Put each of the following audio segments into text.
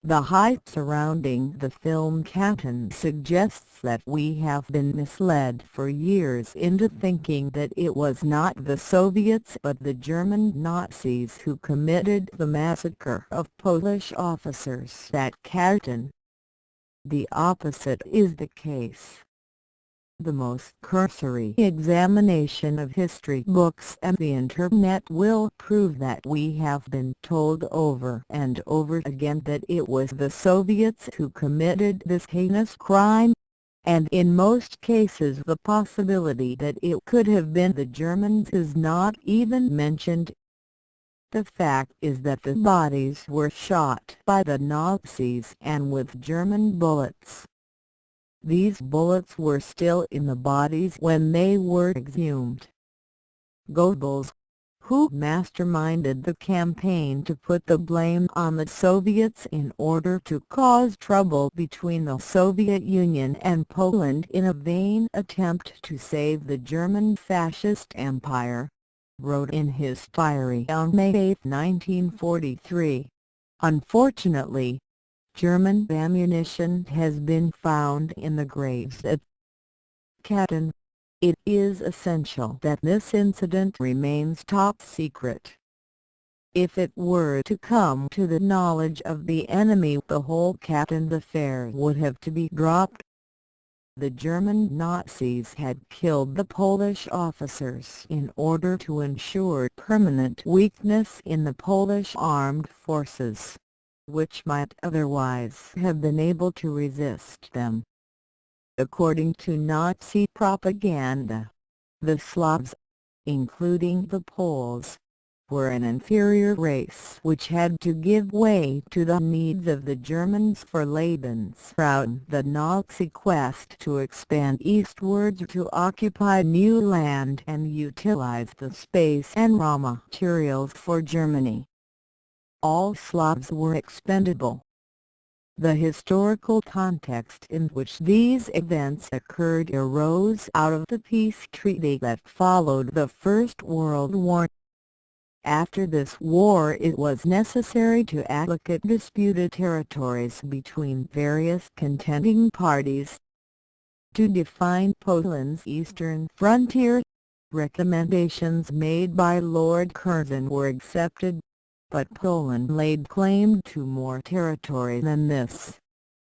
The hype surrounding the film Katyn suggests that we have been misled for years into thinking that it was not the Soviets but the German Nazis who committed the massacre of Polish officers at Katyn. The opposite is the case. The most cursory examination of history books and the Internet will prove that we have been told over and over again that it was the Soviets who committed this heinous crime, and in most cases the possibility that it could have been the Germans is not even mentioned. The fact is that the bodies were shot by the Nazis and with German bullets. These bullets were still in the bodies when they were exhumed. Goebbels, who masterminded the campaign to put the blame on the Soviets in order to cause trouble between the Soviet Union and Poland in a vain attempt to save the German fascist empire, wrote in his diary on May 8, 1943, "Unfortunately, German ammunition has been found in the graves at Katyn. It is essential that this incident remains top secret. If it were to come to the knowledge of the enemy, the whole Katyn affair would have to be dropped." The German Nazis had killed the Polish officers in order to ensure permanent weakness in the Polish armed forces, which might otherwise have been able to resist them. According to Nazi propaganda, the Slavs, including the Poles, were an inferior race which had to give way to the needs of the Germans for Lebensraum. The Nazi quest to expand eastwards to occupy new land and utilize the space and raw materials for Germany. All Slavs were expendable. The historical context in which these events occurred arose out of the peace treaty that followed the First World War. After this war it was necessary to allocate disputed territories between various contending parties. To define Poland's eastern frontier, recommendations made by Lord Curzon were accepted, but Poland laid claim to more territory than this,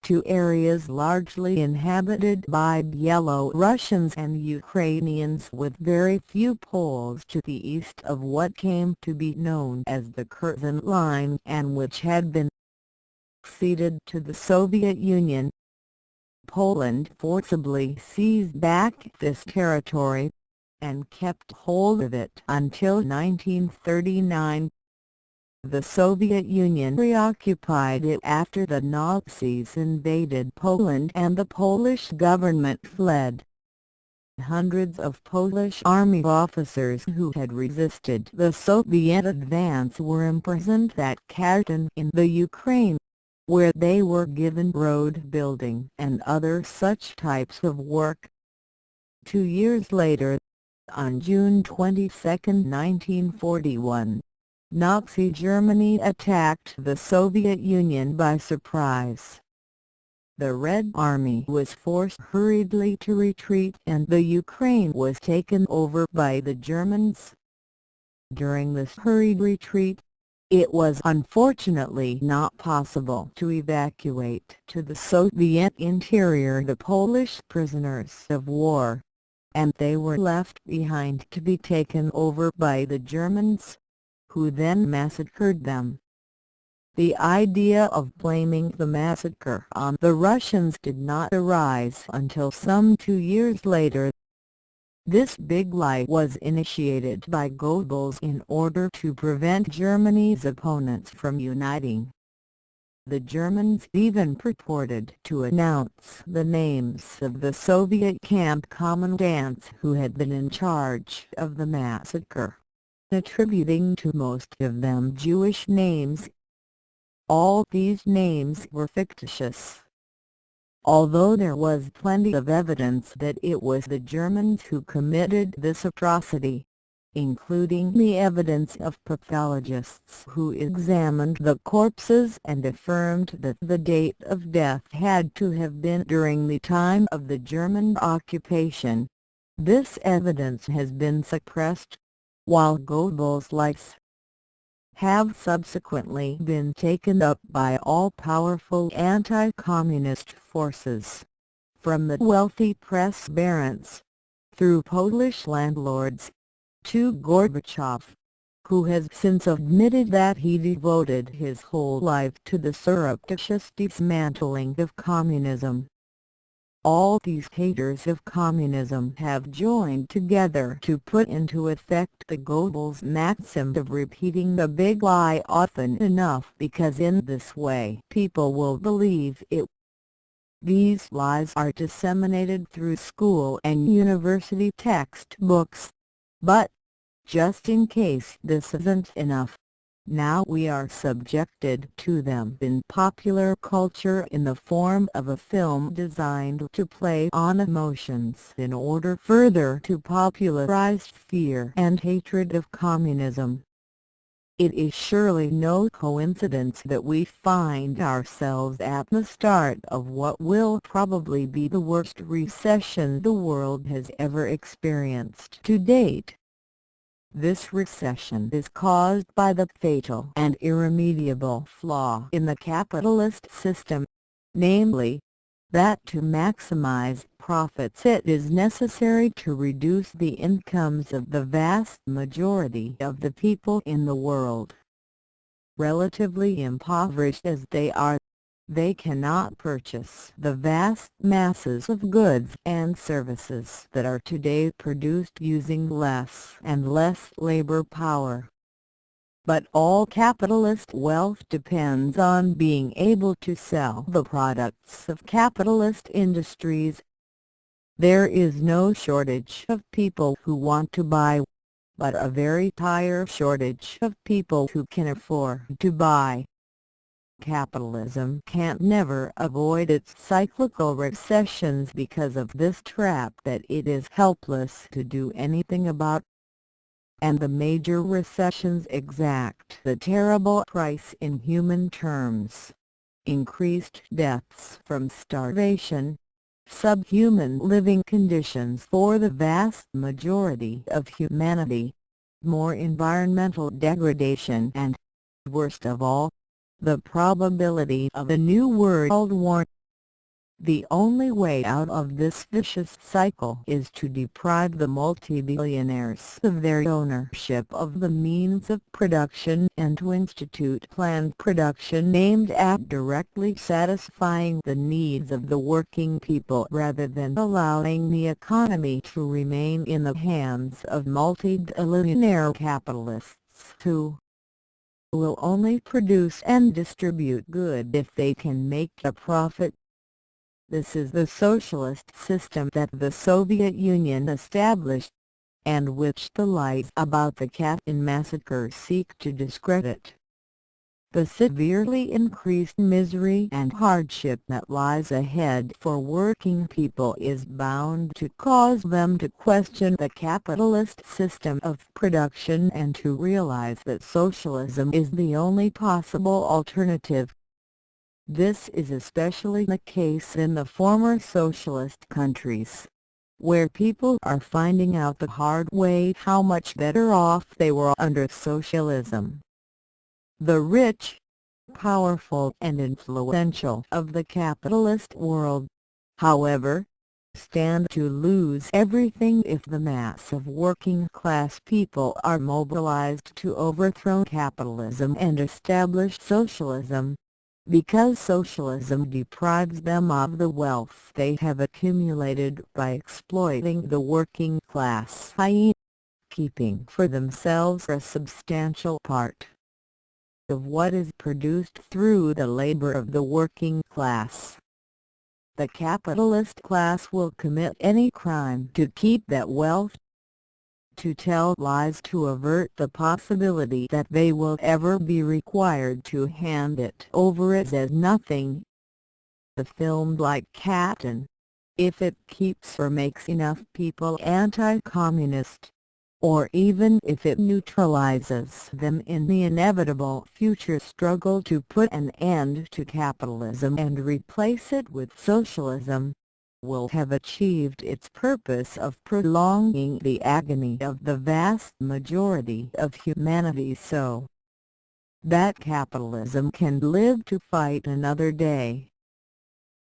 to areas largely inhabited by Belarusians and Ukrainians with very few Poles to the east of what came to be known as the Curzon Line and which had been ceded to the Soviet Union. Poland forcibly seized back this territory, and kept hold of it until 1939. The Soviet Union reoccupied it after the Nazis invaded Poland and the Polish government fled. Hundreds of Polish army officers who had resisted the Soviet advance were imprisoned at Katyn in the Ukraine, where they were given road building and other such types of work. 2 years later, on June 22, 1941, Nazi Germany attacked the Soviet Union by surprise. The Red Army was forced hurriedly to retreat and the Ukraine was taken over by the Germans. During this hurried retreat, it was unfortunately not possible to evacuate to the Soviet interior the Polish prisoners of war, and they were left behind to be taken over by the Germans, who then massacred them. The idea of blaming the massacre on the Russians did not arise until some 2 years later. This big lie was initiated by Goebbels in order to prevent Germany's opponents from uniting. The Germans even purported to announce the names of the Soviet camp commandants who had been in charge of the massacre, attributing to most of them Jewish names. All these names were fictitious. Although there was plenty of evidence that it was the Germans who committed this atrocity, including the evidence of pathologists who examined the corpses and affirmed that the date of death had to have been during the time of the German occupation. This evidence has been suppressed, while Goebbels' lies have subsequently been taken up by all-powerful anti-communist forces. From the wealthy press barons, through Polish landlords, to Gorbachev, who has since admitted that he devoted his whole life to the surreptitious dismantling of communism. All these haters of communism have joined together to put into effect the Goebbels maxim of repeating the big lie often enough, because in this way people will believe it. These lies are disseminated through school and university textbooks. But, just in case this isn't enough, now we are subjected to them in popular culture in the form of a film designed to play on emotions in order further to popularize fear and hatred of communism. It is surely no coincidence that we find ourselves at the start of what will probably be the worst recession the world has ever experienced to date. This recession is caused by the fatal and irremediable flaw in the capitalist system, namely, that to maximize profits it is necessary to reduce the incomes of the vast majority of the people in the world. Relatively impoverished as they are, they cannot purchase the vast masses of goods and services that are today produced using less and less labor power. But all capitalist wealth depends on being able to sell the products of capitalist industries. There is no shortage of people who want to buy, but a very dire shortage of people who can afford to buy. Capitalism can't never avoid its cyclical recessions because of this trap that it is helpless to do anything about. And the major recessions exact the terrible price in human terms: increased deaths from starvation, subhuman living conditions for the vast majority of humanity, more environmental degradation and, worst of all, the probability of a new world war. The only way out of this vicious cycle is to deprive the multi-billionaires of their ownership of the means of production and to institute planned production aimed at directly satisfying the needs of the working people rather than allowing the economy to remain in the hands of multi-billionaire capitalists who will only produce and distribute goods if they can make a profit. This is the socialist system that the Soviet Union established, and which the lies about the Katyn massacre seek to discredit. The severely increased misery and hardship that lies ahead for working people is bound to cause them to question the capitalist system of production and to realize that socialism is the only possible alternative. This is especially the case in the former socialist countries, where people are finding out the hard way how much better off they were under socialism. The rich, powerful and influential of the capitalist world, however, stand to lose everything if the mass of working-class people are mobilized to overthrow capitalism and establish socialism, because socialism deprives them of the wealth they have accumulated by exploiting the working class, i.e., keeping for themselves a substantial part of what is produced through the labor of the working class. The capitalist class will commit any crime to keep that wealth, to tell lies to avert the possibility that they will ever be required to hand it over as nothing. A film like Katyn, if it keeps or makes enough people anti-communist, or even if it neutralizes them in the inevitable future struggle to put an end to capitalism and replace it with socialism, will have achieved its purpose of prolonging the agony of the vast majority of humanity so that capitalism can live to fight another day.